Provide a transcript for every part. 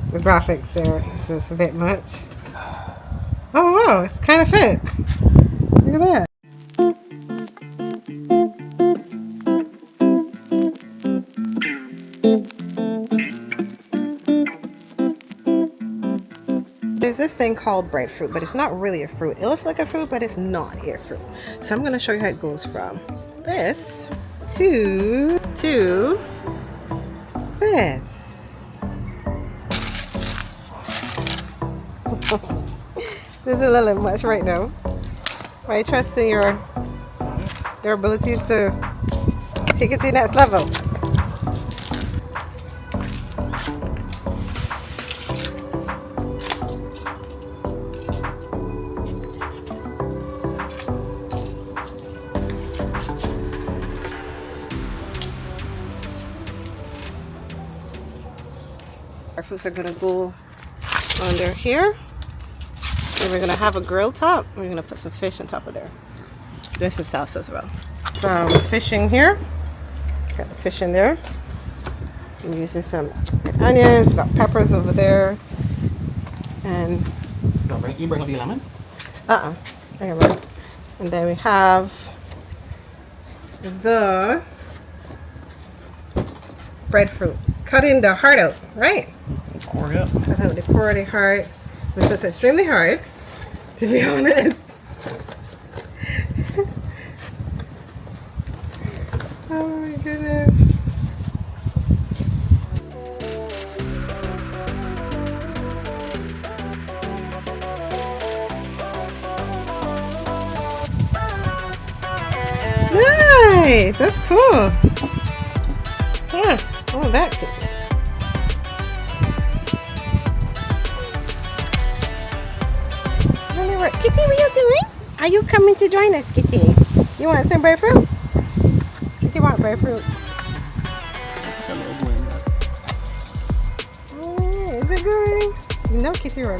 The graphics there is just a bit much. Oh wow, it's kind of fit. Look at that. There's this thing called breadfruit, but it's not really a fruit. It looks like a fruit, but it's not a fruit. So I'm going to show you how it goes from this to this. This is a little much right now. But I trust in your abilities to take it to the next level. Our fruits are gonna go under here. And we're gonna have a grill top. We're gonna put some fish on top of there. There's some salsa as well. Some fish in here. Got the fish in there. I'm using some onions, got peppers over there. And you bring up your lemon? Okay, and then we have the breadfruit. Cutting the heart out, right? Core it up. Cut out the core of the heart, which is extremely hard, to be honest. Oh my goodness. Nice! That's cool. Yeah, oh that cool. Kitty, what are you doing? Are you coming to join us, Kitty? You want some breadfruit? Kitty want breadfruit. Oh, is it good? No, Kitty run.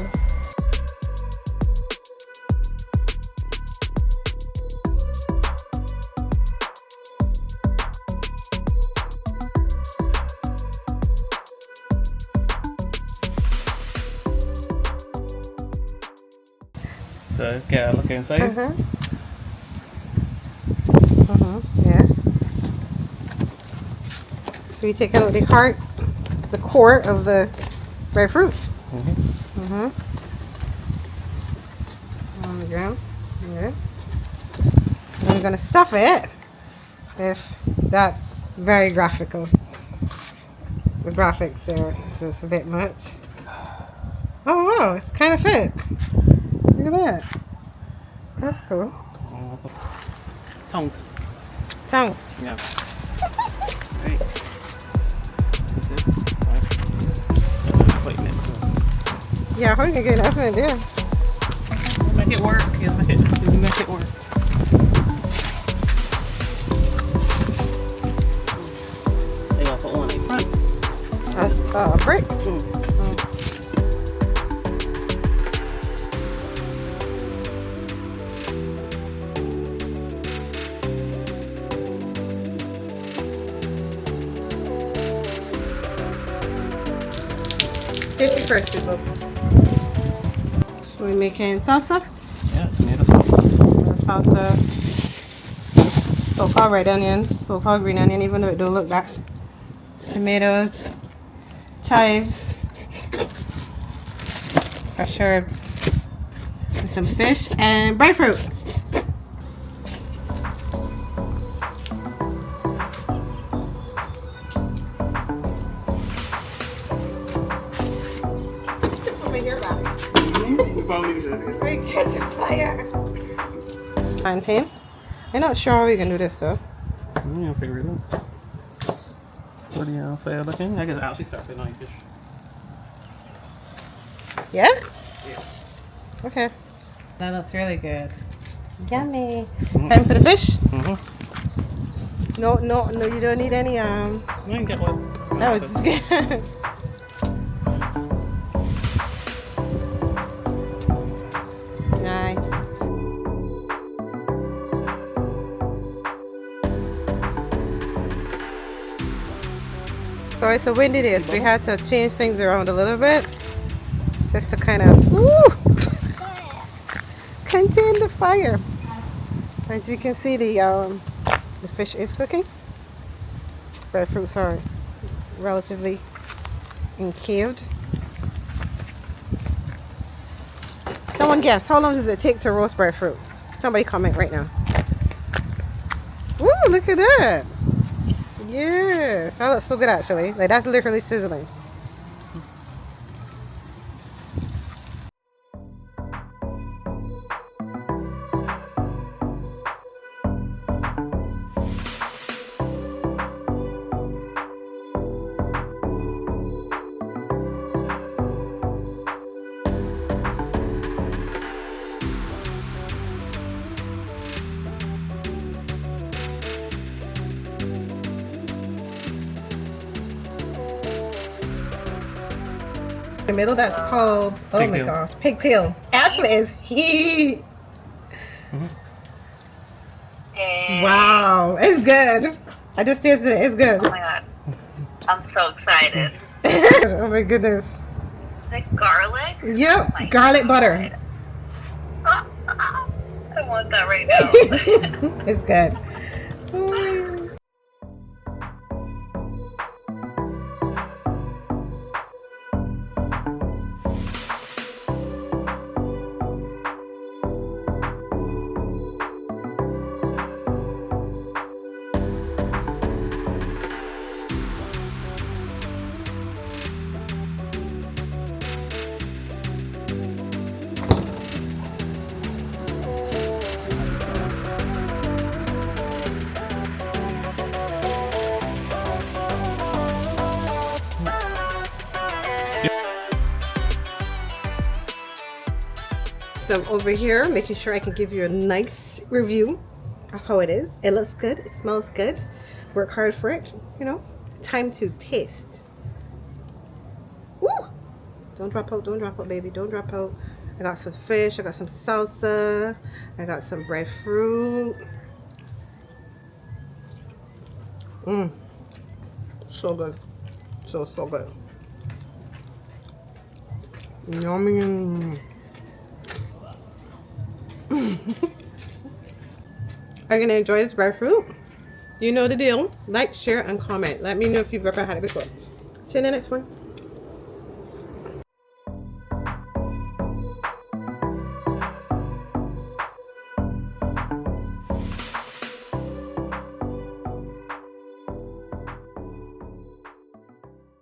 So, get a look inside. Yeah. So you take out the heart, the core of the breadfruit. On the ground. Yeah. And we're gonna stuff it. If that's very graphical. The graphics there is just a bit much. Oh wow, it's kind of fit. Look at that. That's cool. Tongues. Tongues. Yeah. Right. That's it. Wait a minute. Yeah, how you can get that's what it is. Make it work. Yes, make it work. They gonna put one in front. That's a brick. Tasty first, people. So we're making salsa. Yeah, tomato salsa. Salsa. So-called red onion, so-called green onion, even though it don't look that. Tomatoes, chives, fresh herbs, and some fish and breadfruit. We catch a fire. Plantain. I'm not sure how we can do this though. Yeah, figure it out. What do you say looking? I guess I'll actually start putting on fish. Yeah? Yeah. Okay. That looks really good. Yummy. Time for the fish? No, you don't need any I can get one. No, it's good. Nice. So Oh, it's a windy day, so we had to change things around a little bit. Just to kind of contain the fire. As you can see, the fish is cooking. Breadfruits are relatively encaved. Someone guess, how long does it take to roast breadfruit? Somebody comment right now. Woo, look at that. Yeah, that looks so good actually. Like that's literally sizzling. The middle that's called Pigtail. my gosh, pigtail. Actually is he. Wow, it's good. I just tasted it. It's good. Oh my god. I'm so excited. Oh my goodness. The garlic? Yep, Oh my garlic God. butter. I want that right now. It's good. So I'm over here making sure I can give you a nice review of how it is. It looks good. It smells good. Work hard for it. You know, time to taste. Woo! Don't drop out. Don't drop out, baby. Don't drop out. I got some fish. I got some salsa. I got some breadfruit. Mmm. So good. So good. Yummy. Are you gonna enjoy this breadfruit? You know the deal. Like, share, and comment. Let me know if you've ever had it before. See you in the next one.